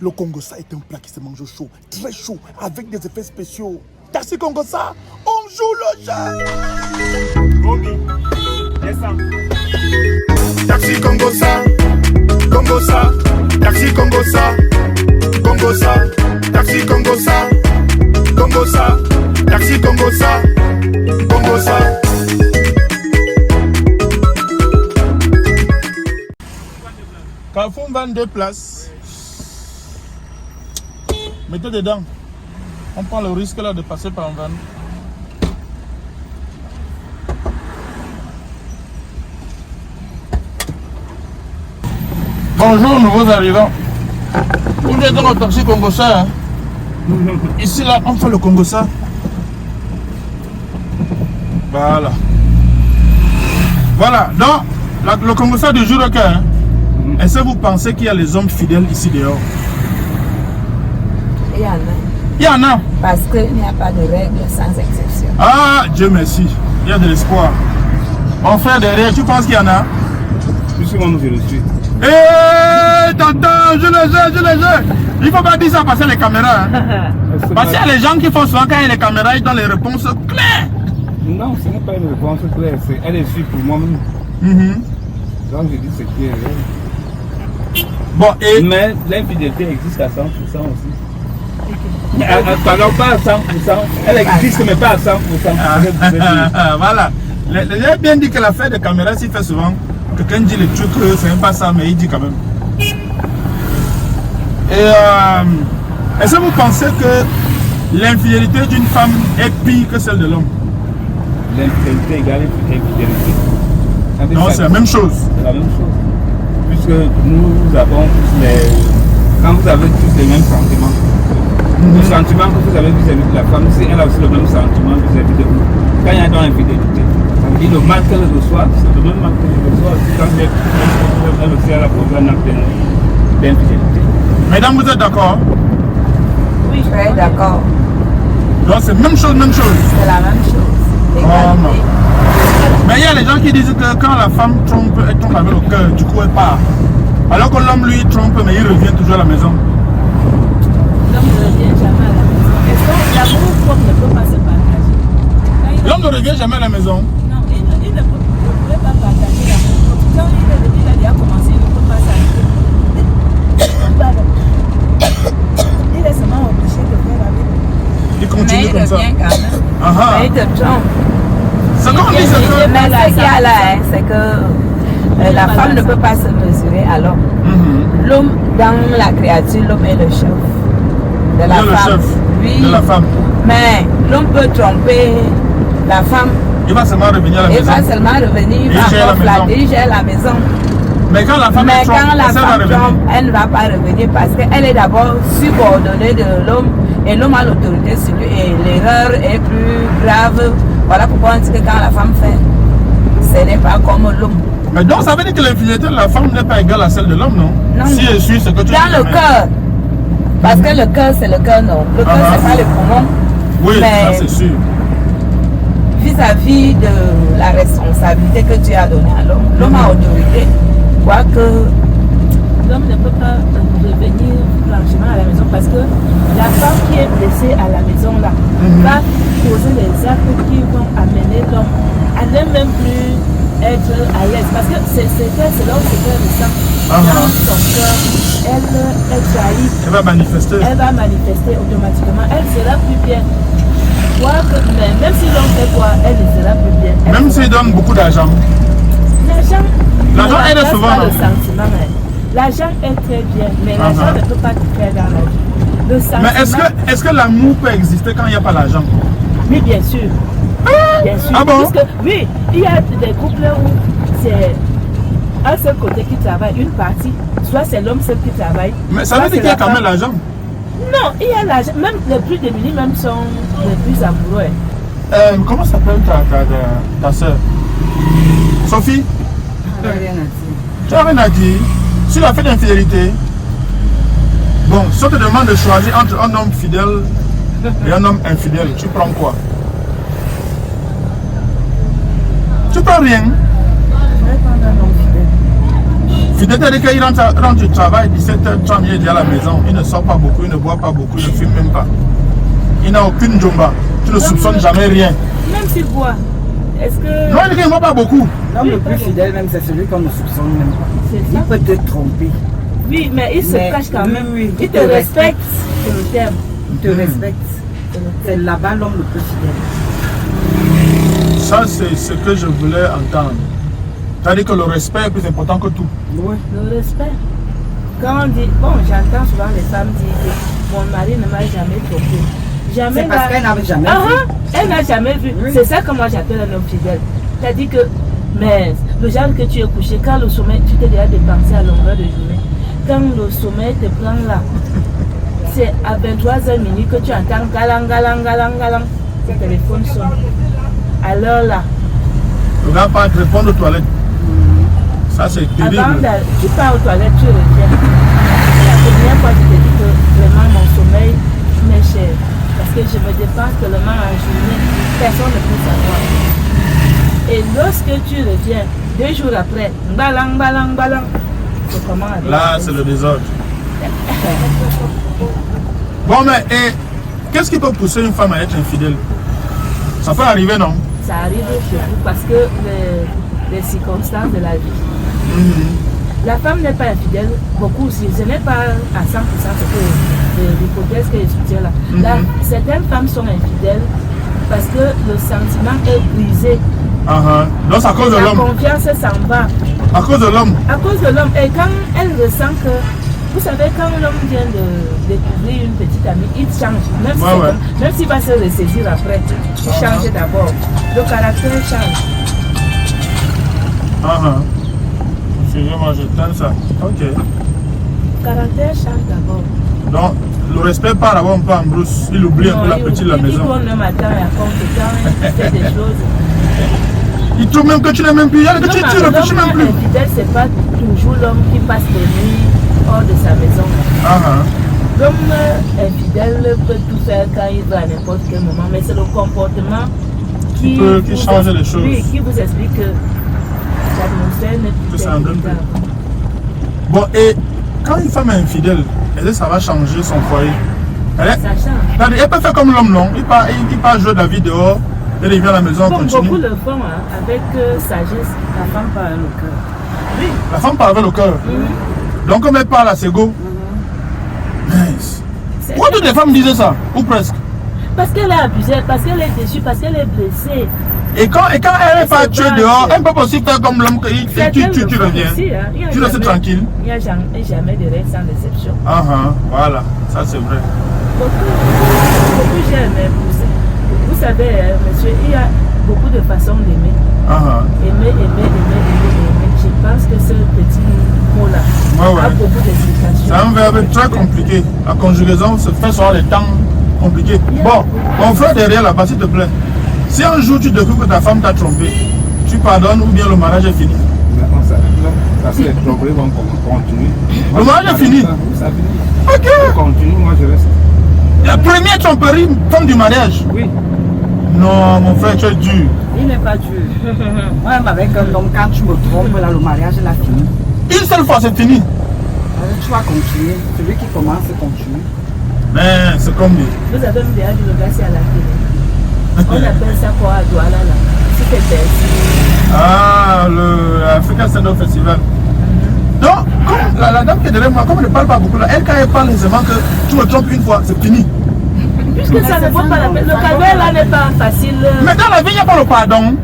Le Congossa est un plat qui se mange chaud, très chaud, avec des effets spéciaux. Taxi Congossa, on joue le jeu. Gomi, descends. Taxi Congossa, Congossa, Taxi Congossa, Congossa, Taxi Congossa, Congossa, Taxi Congossa, Congossa. Carrefour 22 places. Mettez dedans. On prend le risque là de passer par un van. Bonjour nouveaux arrivants. Vous êtes dans le taxi Congossa. Hein? Ici là, on fait le Congossa. Voilà. Voilà. Donc, le Congossa du jour au cœur. Hein? Est-ce que vous pensez qu'il y a les hommes fidèles ici dehors? Il y en a. Il y en a. Parce qu'il n'y a pas de règles sans exception. Ah, Dieu merci. Il y a de l'espoir. Mon frère derrière, tu penses qu'il y en a? Puisque moi, je le suis. Hé, tonton, je le sais. Il ne faut pas dire ça passer les caméras. Hein. Parce qu'il y a les gens qui font souvent quand il y a les caméras, ils donnent les réponses claires. Non, ce n'est pas une réponse claire. Elle est sûre pour moi-même. Donc je dis ce qui est réel. Bon, et... Mais l'infidélité existe à 100% aussi. Pardon, pas à 100%. Elle existe, mais pas à 100%. Voilà. J'ai bien dit que l'affaire de caméra s'y fait souvent. Quelqu'un dit le truc, c'est même pas ça, mais il dit quand même. Et est-ce que vous pensez que l'infidélité d'une femme est pire que celle de l'homme? L'infidélité égale infidélité. Non, c'est la même chose. C'est la même chose. Puisque nous avons tous les... Quand vous avez tous les mêmes sentiments, le sentiment que vous avez vis-à-vis de la femme, c'est elle a aussi le même sentiment vis-à-vis de vous. Quand il y a dans l'infidélité, ça veut dire le mal qu'elle reçoit, c'est le même mal qu'elle reçoit aussi quand elle aussi a la un acte d'infidélité. Mesdames, vous êtes d'accord? Oui, je suis d'accord. Donc c'est même chose, même chose. C'est la même chose. Oh, non. Mais il y a les gens qui disent que quand la femme trompe, elle trompe avec le cœur, du coup elle part. Alors que l'homme lui trompe, mais il revient toujours à la maison. L'homme ne revient jamais à la maison. Est-ce que l'amour propre ne peut pas se partager? L'homme ne revient jamais à la maison. Non, il ne peut pas partager l'amour propre. Quand il a déjà commencé, il ne peut pas s'arrêter. Il est seulement obligé de faire avec. Il Mais continue il comme ça. revient quand même. Ah, Mais il te trompe. c'est comme on dit, c'est que... Mais ce qu'il y a là, hein, c'est que la femme ne peut pas se mesurer à l'homme. L'homme, dans la créature, l'homme est le chef de la Il est le femme. chef Oui. de la femme. Mais l'homme peut tromper la femme. Il va seulement revenir à la Il maison. va seulement revenir, il Il va gère la encore maison. flatter, il gère la maison. Mais quand la femme Mais est trompe, quand la elle va femme revenir. trompe, elle ne va pas revenir parce qu'elle est d'abord subordonnée de l'homme et l'homme a l'autorité sur lui et l'erreur est plus grave. Voilà pourquoi on dit que quand la femme fait, ce n'est pas comme l'homme. Mais donc ça veut dire que l'infidélité de la femme n'est pas égale à celle de l'homme, non? Non. Si elle suit ce que tu dis. Dans le cœur. Parce que le cœur, c'est le cœur, non. Le cœur, c'est pas le poumon. Oui, Mais ça c'est sûr. vis-à-vis de la responsabilité que Dieu a donnée à l'homme, l'homme a autorité. Quoique, L'homme ne peut pas revenir franchement à la maison parce que la femme qui est blessée à la maison là va poser les actes qui vont amener l'homme à ne même plus être à l'aise. Parce que c'est là où c'est qu'elle ressent. Dans son cœur, elle est trahie. Elle va manifester. Elle va manifester automatiquement. Elle sera plus bien. Mais même si l'homme fait quoi, elle ne sera plus bien. Même s'il donne beaucoup d'argent. L'argent aide souvent, pas non? le sentiment. L'argent est très bien, mais l'argent ne peut pas tout faire dans la vie. Le sentiment, Mais est-ce que l'amour peut exister quand il n'y a pas l'argent? oui, bien sûr. Bien sûr. Ah bon? Parce que, oui, il y a des couples où c'est un seul côté qui travaille, une partie. Soit c'est l'homme seul qui travaille. Mais ça soit veut dire c'est qu'il y a la quand femme. même l'argent. Non, il y a l'argent. Même les plus démunis même sont les plus amoureux. Comment s'appelle ta soeur? Sophie? Tu n'as rien à dire. Sur la fait d'infidélité, bon, si on te demande de choisir entre un homme fidèle et un homme infidèle, tu prends quoi? Tu prends rien. Fidèle, c'est-à-dire qu'il rentre du travail, 17h30, il est déjà à la maison. Il ne sort pas beaucoup, il ne boit pas beaucoup, il ne fume même pas. Il n'a aucune jomba. Tu ne soupçonnes jamais rien. Même s'il boit, est-ce que... Non, il ne boit pas beaucoup. L'homme le plus fidèle, même, c'est celui qu'on ne soupçonne même pas. C'est ça. Il peut te tromper. Oui, mais il se cache quand même. Oui, Il te respecte, c'est le terme. Il te respecte. C'est là-bas l'homme le plus fidèle. Ça, c'est ce que je voulais entendre. C'est-à-dire que le respect est plus important que tout. Oui. Le respect. Quand on dit, bon, j'entends souvent les femmes dire que mon mari ne m'a jamais trompé. Jamais. C'est parce qu'elle n'avait jamais vu. Elle n'a jamais vu. Oui. C'est ça que moi j'appelle un homme fidèle. C'est-à-dire que, mais le genre que tu es couché, quand le sommeil, tu t'es déjà dépensé à longueur de journée. Quand le sommeil te prend là, c'est à 23h minuit que tu entends galang, galang, galang, galang. Ton téléphone sonne. Alors là, Le gars pas répondre aux toilettes. Ça, c'est terrible. avant tu pars aux toilettes, tu reviens. La première fois, je te dis que vraiment mon sommeil m'est cher. Parce que je me dépense tellement en journée, personne ne peut savoir. Et lorsque tu reviens, 2 jours après, balang, balang, balang, c'est comment avec Là, c'est le désordre. Bon, mais qu'est-ce qui peut pousser une femme à être infidèle? Ça peut arriver, non? Ça arrive chez vous parce que les circonstances de la vie. La femme n'est pas infidèle, beaucoup aussi. Ce n'est pas à 100% l'hypothèse que je soutiens là. Certaines femmes sont infidèles parce que le sentiment est brisé. Donc, c'est à cause de La l'homme. confiance s'en va. À cause de l'homme. À cause de l'homme. Et quand elle ressent que, vous savez, quand l'homme vient de découvrir une petite amie, il change. Même si même s'il va se ressaisir après, il change d'abord. Le caractère change. Excusez-moi, j'éteins ça. Ok. Le caractère change d'abord. Donc, le respect part avant un peu en brousse. Il oublie un peu la petite de la maison. Il tourne le matin et raconte quand il fait des choses. Il trouve même que tu n'es même plus. Il y a que tu ne réfléchis même plus. L'homme infidèle, c'est pas toujours l'homme qui passe les nuits hors de sa maison. L'homme infidèle peut tout faire quand il veut à n'importe quel moment, mais c'est le comportement qui change les choses. Oui, qui vous explique que l'atmosphère n'est plus telle. Bon, et quand une femme est infidèle, est-ce que ça va changer son foyer? Ça change. Elle peut faire comme l'homme, non? Il part jouer de la vie dehors, et il vient à la maison, comme continue. beaucoup le font, avec sagesse, la femme parle avec le cœur. Oui. La femme parle avec le cœur. Donc, comme elle parle à ses go. Nice. Pourquoi toutes les femmes disaient ça? Ou presque? Parce qu'elle est abusée, parce qu'elle est déçue, parce qu'elle est blessée. Et quand elle n'est pas tuée dehors, elle peut aussi faire comme l'homme que tu reviens. Aussi, hein. Tu restes tranquille. Il n'y a jamais de règles sans déception. Voilà, ça c'est vrai. Beaucoup j'aime épouser. Vous savez, monsieur, il y a beaucoup de façons d'aimer. Aimer. Je pense que ce petit mot-là a beaucoup d'explications. C'est un verbe très compliqué. La conjugaison se fait sur les temps compliqués. Bon, mon frère derrière là-bas, s'il te plaît. Si un jour tu découvres que ta femme t'a trompé, tu pardonnes ou bien le mariage est fini? Parce que les tromperies vont continuer. Le mariage est fini? Ça finit. Ok. On continue, moi je reste. La première tromperie tombe du mariage? Oui. Non, mon frère, tu es dur. Il n'est pas dur. Même avec un homme, quand tu me trompes, là, le mariage est fini. Une seule fois, c'est fini. Tu vas continuer. Celui qui commence, continue. Mais c'est comme lui. Vous avez même déjà vu le gars, c'est à la télé. On appelle ça quoi à Douala là? C'était le African Stand-Up Festival. Donc, comme la dame qui est derrière moi, comme elle ne parle pas beaucoup là, elle quand elle parle aisément que tu me trompes une fois, c'est fini. Puisque ça ne vaut pas la peine. Le calvaire là n'est pas facile. Mais dans la vie, il n'y a pas le pardon.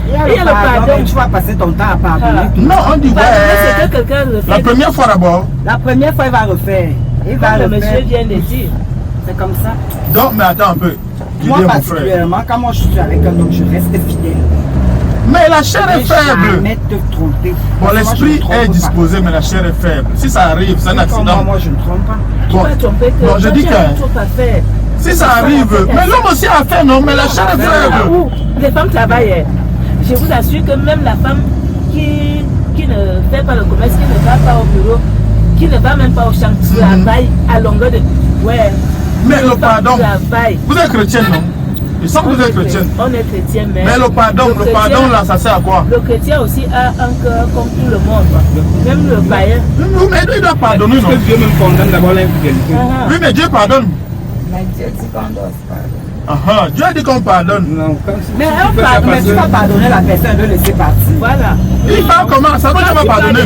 Il y a le pardon. Tu vas passer ton temps à pardonner. Non, on dit c'est que quelqu'un refait. La première fois d'abord. La première fois, il va refaire. Il va le monsieur vient de dire. C'est comme ça. Donc, mais attends un peu. Moi, particulièrement, quand moi je suis avec un homme, je reste fidèle. Mais la chair est faible. Jamais te tromper. Bon, l'esprit est disposé, mais la chair est faible. Si ça arrive, c'est un accident. Moi, je ne trompe pas. Bon, je dis que si ça arrive, mais l'homme aussi a fait, non, mais la chair est faible. Les femmes travaillent. Je vous assure que même la femme qui ne fait pas le commerce, qui ne va pas au bureau, qui ne va même pas au champ, travaille à longueur de... Ouais. Mais le pardon, vous êtes chrétien, non? Il semble que vous êtes chrétienne. On est chrétien, Mais le pardon là, ça sert à quoi? Le chrétien aussi a un cœur comme tout le monde. Même le païen. Mais il doit pardonner, non? Parce que Dieu même condamne d'abord l'infidélité. Oui, mais Dieu pardonne. Mais Dieu dit qu'on doit se pardonner. Dieu a dit qu'on pardonne. Non, quand Mais tu vas pardonner la personne de laisser partir. Voilà. Il parle comment? Ça veut dire que tu vas pardonner.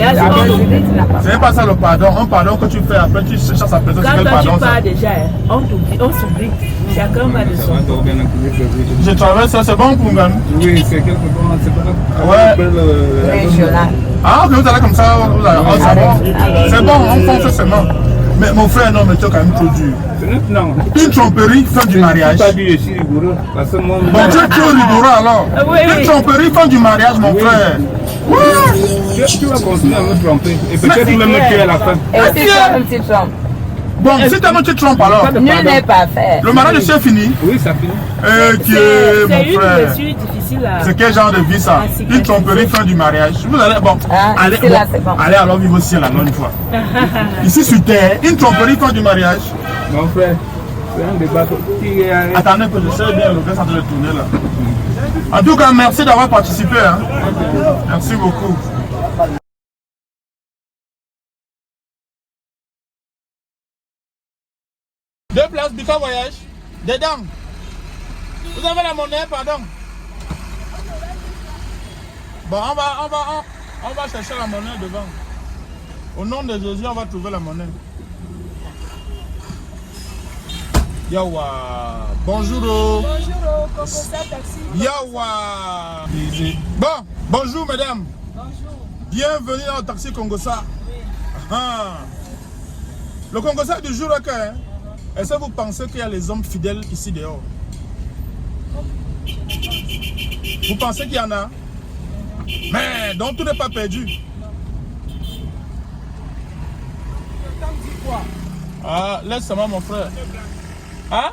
C'est C'est pas ça le pardon. Un pardon que tu fais après, tu cherches à personne. Quand C'est quel toi pardon tu ça? pars déjà, on t'oublie, on s'oublie. Chacun va de ça son va côté. donc bien accuser. Je travaille ça, c'est bon pour moi. Oui, c'est quelque chose, c'est pas Ouais. régional. Ah, ok, vous allez comme ça. C'est bon. C'est bon, on fait seulement. Mais mon frère, non, mais tu es quand même trop dur. Non. Une tromperie, fin du mariage. Pas dit je suis rigoureux. Parce que moi, Bon, tu es trop rigoureux alors. Oui, oui. Une tromperie, fin du mariage, mon frère. Ouais. tu vas continuer à me tromper. Et peut-être même me tuer à la fin. Et aussi toi, un petit trompe. Bon, si t'as tu te trompes alors. Nul n'est pas fait. Le mariage est fini. Oui, ça finit. Ok, C'est mon une frère. blessure difficile à... C'est quel genre de vie ça? Une tromperie, fin du mariage. Vous allez, bon, allez, ici, là, c'est bon. allez alors vivre au ciel alors une fois. Ici sur terre, une tromperie, fin du mariage. Mon frère, c'est un débat qui est... Attendez que je sais bien le reste en train de tourner là. En tout cas, merci d'avoir participé. Hein. Merci beaucoup. Deux places, Bika Voyage. Dedans. Vous avez la monnaie, pardon. Bon, on va chercher la monnaie devant. Au nom de Jésus, on va trouver la monnaie. Yawa. Bonjour. Bonjour, Congosa Taxi. Yawa. Bon, bonjour mesdames. Bonjour. Bienvenue dans le taxi Congosa. Le Congosa du jour, ok, hein? Est-ce que vous pensez qu'il y a les hommes fidèles ici dehors? Vous pensez qu'il y en a? Mais donc tout n'est pas perdu. Ah, laisse-moi mon frère. Hein?